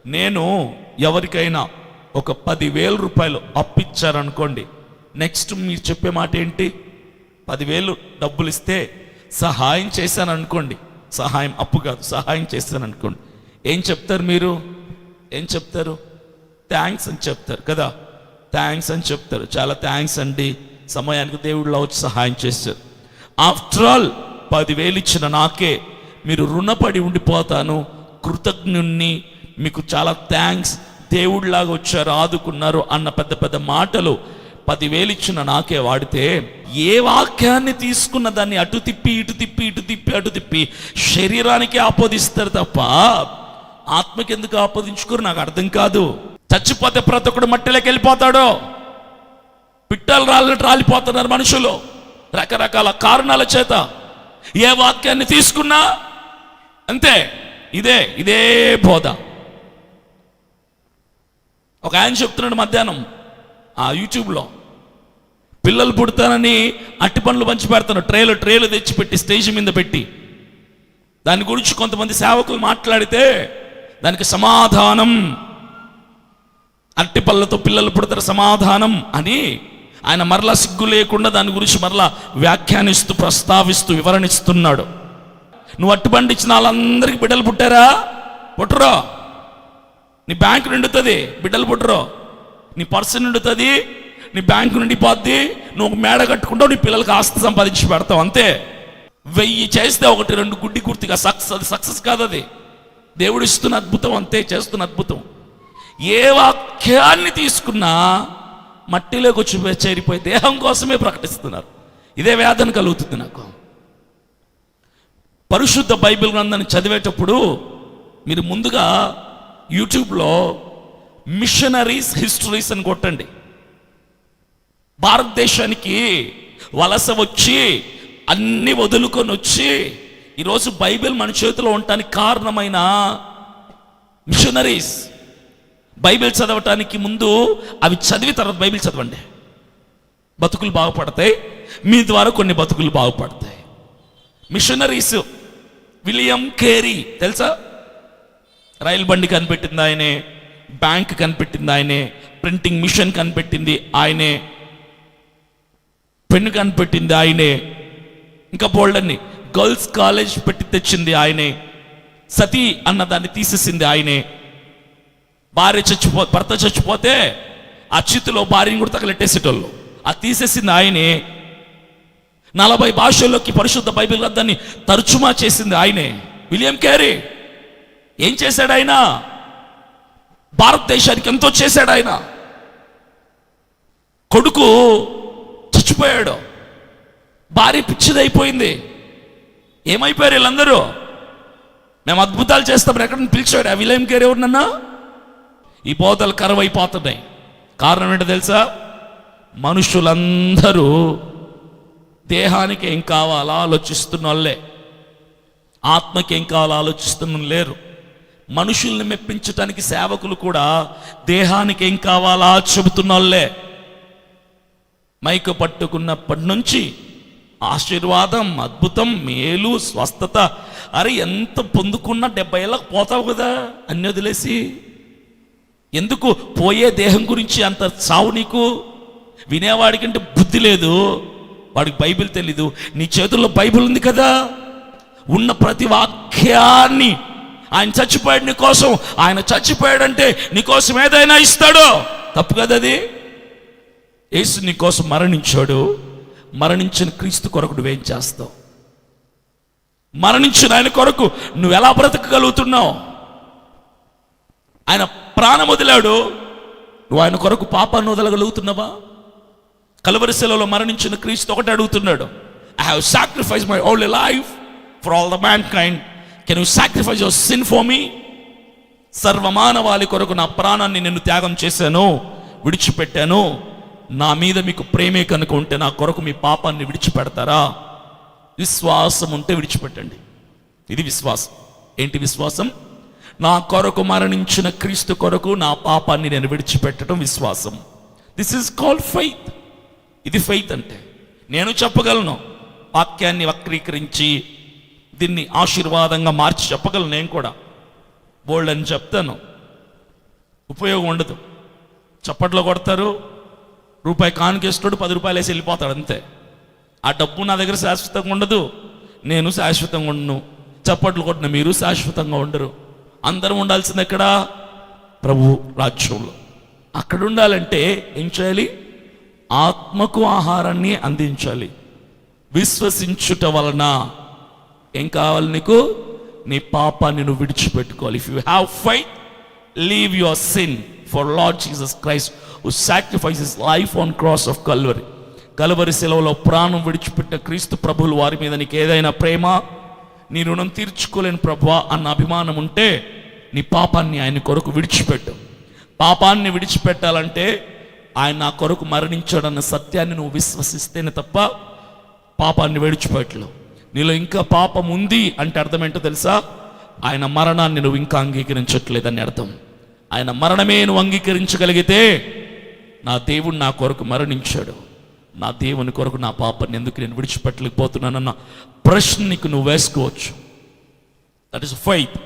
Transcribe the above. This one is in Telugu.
నేను ఎవరికైనా ఒక 10,000 రూపాయలు అప్పిచ్చారనుకోండి, నెక్స్ట్ మీరు చెప్పే మాట ఏంటి? 10,000 డబ్బులు ఇస్తే సహాయం చేశాను అనుకోండి, సహాయం అప్పు కాదు, సహాయం చేశాను అనుకోండి, ఏం చెప్తారు మీరు? ఏం చెప్తారు? థ్యాంక్స్ అని చెప్తారు కదా. థ్యాంక్స్ అని చెప్తారు. చాలా థ్యాంక్స్ అండి, సమయానికి దేవుడిలో వచ్చి సహాయం చేశారు. ఆఫ్టర్ ఆల్ 10,000 ఇచ్చిన నాకే మీరు రుణపడి ఉండిపోతాను, కృతజ్ఞుణ్ణి, మీకు చాలా థ్యాంక్స్, దేవుడిలాగా వచ్చారు, ఆదుకున్నారు అన్న పెద్ద పెద్ద మాటలు 10,000 ఇచ్చిన నాకే వాడితే, ఏ వాక్యాన్ని తీసుకున్న దాన్ని అటు తిప్పి ఇటు తిప్పి ఇటు తిప్పి అటు తిప్పి శరీరానికి ఆపోదిస్తారు తప్ప ఆత్మకి ఎందుకు ఆపోదించుకోరు? నాకు అర్థం కాదు. చచ్చిపోతే ప్రతి ఒక్కడు మట్టిలోకి వెళ్ళిపోతాడు. పిట్టలు రాలిపోతున్నారు మనుషులు రకరకాల కారణాల చేత. ఏ వాక్యాన్ని తీసుకున్నా అంతే, ఇదే బోధ. ఒక ఆయన చెప్తున్నాడు మధ్యాహ్నం ఆ యూట్యూబ్లో, పిల్లలు పుడతానని అట్టి పండ్లు పంచి పెడతాను, ట్రేలు తెచ్చిపెట్టి స్టేజ్ మీద పెట్టి, దాని గురించి కొంతమంది సేవకులు మాట్లాడితే దానికి సమాధానం, అట్టి పళ్ళతో పిల్లలు పుడతారు సమాధానం అని ఆయన మరలా సిగ్గు లేకుండా దాని గురించి మరలా వ్యాఖ్యానిస్తూ, ప్రస్తావిస్తూ, వివరణిస్తున్నాడు. నువ్వు అట్టి పండు ఇచ్చిన వాళ్ళందరికీ బిడ్డలు పుట్టారా? పుట్టరో. నీ బ్యాంకు నిండుతుంది, బిడ్డలు పుట్టరో. నీ పర్సు నిండుతుంది, నీ బ్యాంకు నిండిపోద్ది, నువ్వు మేడ కట్టుకుంటావు, నీ పిల్లలకి ఆస్తి సంపాదించి పెడతావు, అంతే. 1000 చేస్తే 1-2 గుడ్డి గుర్తిగా సక్సెస్ కాదు, అది దేవుడు ఇస్తున్న అద్భుతం, అంతే, చేస్తున్న అద్భుతం. ఏ వాక్యాన్ని తీసుకున్నా మట్టిలోకి వచ్చి చేరిపోయి దేహం కోసమే ప్రకటిస్తున్నారు. ఇదే వేదన కలుగుతుంది నాకు. పరిశుద్ధ బైబిల్ గ్రంథాన్ని చదివేటప్పుడు మీరు ముందుగా యూట్యూబ్లో మిషనరీస్ హిస్టరీస్ అని కొట్టండి. భారతదేశానికి వలస వచ్చి అన్ని వదులుకొని వచ్చి ఈరోజు బైబిల్ మన చేతిలో ఉండటానికి కారణమైన మిషనరీస్. బైబిల్ చదవటానికి ముందు అవి చదివి తర్వాత బైబిల్ చదవండి, బతుకులు బాగుపడతాయి, మీ ద్వారా కొన్ని బతుకులు బాగుపడతాయి. మిషనరీస్. విలియం కేరీ తెలుసా? రైలు బండి కనిపెట్టింది ఆయనే, బ్యాంక్ కనిపెట్టింది ఆయనే, ప్రింటింగ్ మిషన్ కనిపెట్టింది ఆయనే, పెన్ను కనిపెట్టింది ఆయనే, ఇంకా బోల్డన్ని, గర్ల్స్ కాలేజ్ పెట్టి తెచ్చింది ఆయనే, సతీ అన్న దాన్ని తీసేసింది ఆయనే, భర్త చచ్చిపోతే ఆ చిత్తులో భార్యని కూడా తగలెట్టేసేటోళ్ళు, అది తీసేసింది ఆయనే. 40 భాషల్లోకి పరిశుద్ధ బైబిల్ గ్రంథాన్ని తర్జుమా చేసింది ఆయనే, విలియం కేరీ. ఏం చేశాడు ఆయన? భారతదేశానికి ఎంతో చేశాడు ఆయన. కొడుకు చచ్చిపోయాడు, భార్య పిచ్చిదైపోయింది, ఏమైపోయారు వీళ్ళందరూ? మేము అద్భుతాలు చేస్తామని ఎక్కడన్నా పిలిచాడు ఆ విలియం కేరీ ఎవరినన్నా? ఈ బోధలు కరువైపోతున్నాయి. కారణం ఏంటో తెలుసా? మనుషులందరూ దేహానికి ఏం కావాలో ఆలోచిస్తున్న వాళ్ళే, ఆత్మకి ఏం కావాలో ఆలోచిస్తున్న లేరు. మనుషుల్ని మెప్పించటానికి సేవకులు కూడా దేహానికి ఏం కావాలా చెబుతున్న వాళ్ళే. మైకు పట్టుకున్నప్పటి నుంచి ఆశీర్వాదం, అద్భుతం, మేలు, స్వస్థత, అరే ఎంత పొందుకున్నా 70 ఏళ్ళకు పోతావు కదా అన్ని వదిలేసి. ఎందుకు పోయే దేహం గురించి అంత సావు నీకు? వినేవాడికంటే బుద్ధి లేదు, వాడికి బైబిల్ తెలీదు. నీ చేతుల్లో బైబిల్ ఉంది కదా, ఉన్న ప్రతి వాక్యాన్ని, ఆయన చచ్చిపోయాడు నీ కోసం, ఆయన చచ్చిపోయాడంటే నీ కోసం ఏదైనా ఇస్తాడు, తప్పు కదా అది? యేసు నీ కోసం మరణించాడు, మరణించిన క్రీస్తు కొరకు నువ్వేం చేస్తావు? మరణించిన ఆయన కొరకు నువ్వు ఎలా బ్రతకగలుగుతున్నావు? ఆయన ప్రాణం వదిలాడు, నువ్వు ఆయన కొరకు పాపాన్ని వదలగలుగుతున్నావా? కల్వరి శిలువలో మరణించిన క్రీస్తు ఒకటి అడుగుతున్నాడు, I have sacrifice my only life for all the mankind, can you sacrifice your sin for me? సర్వమానవాళి కొరకు నా ప్రాణాన్ని నేను త్యాగం చేశాను, విడిచిపెట్టాను. నా మీద మీకు ప్రేమే కనుక ఉంటే నా కొరకు మీ పాపాన్ని విడిచిపెడతారా? విశ్వాసం ఉంటే విడిచిపెట్టండి. ఇది విశ్వాసం. ఏంటి విశ్వాసం? నా కొరకు మరణించిన క్రీస్తు కొరకు నా పాపాన్ని నేను విడిచిపెట్టడం విశ్వాసం. This is called faith. ఇది ఫెయిత్ అంటే. నేను చెప్పగలను, వాక్యాన్ని వక్రీకరించి దీన్ని ఆశీర్వాదంగా మార్చి చెప్పగలను. నేను కూడా బోల్డ్ అని చెప్తాను. ఉపయోగం ఉండదు. చప్పట్లో కొడతారు, రూపాయి కానుకేస్తాడు, 10 రూపాయలు వేసి వెళ్ళిపోతాడు అంతే. ఆ డబ్బు నా దగ్గర శాశ్వతంగా ఉండదు, నేను శాశ్వతంగా ఉండను, చప్పట్లు కొట్టిన మీరు శాశ్వతంగా ఉండరు. అందరం ఉండాల్సింది ఎక్కడ? ప్రభు రాజ్యంలో. అక్కడ ఉండాలంటే ఏం చేయాలి? ఆత్మకు ఆహారాన్ని అందించాలి. విశ్వసించుట వలన ఏం కావాలి నీకు? నీ పాపాన్ని నువ్వు విడిచిపెట్టుకోవాలి. If you have faith, leave your sin for Lord Jesus Christ who sacrifices life on cross of Calvary. Calvary శిలువలో ప్రాణం విడిచిపెట్టిన క్రీస్తు ప్రభువులు వారి మీద నీకు ఏదైనా ప్రేమ, నీ రుణం తీర్చుకోలేని ప్రభువా అన్న అభిమానం ఉంటే నీ పాపాన్ని ఆయన కొరకు విడిచిపెట్టు. పాపాన్ని విడిచిపెట్టాలంటే ఆయన నా కొరకు మరణించాడన్న సత్యాన్ని నువ్వు విశ్వసిస్తేనే తప్ప పాపాన్ని విడిచిపెట్టలేవు. నీలో ఇంకా పాపం ఉంది అంటే అర్థం ఏంటో తెలుసా? ఆయన మరణాన్ని నువ్వు ఇంకా అంగీకరించట్లేదని అర్థం. ఆయన మరణమే నువ్వు అంగీకరించగలిగితే, నా దేవుడు నా కొరకు మరణించాడు, నా దేవుని కొరకు నా పాపాన్ని ఎందుకు నేను విడిచిపెట్టలేకపోతున్నానన్న ప్రశ్న నీకు నువ్వు వేసుకోవచ్చు. That is faith.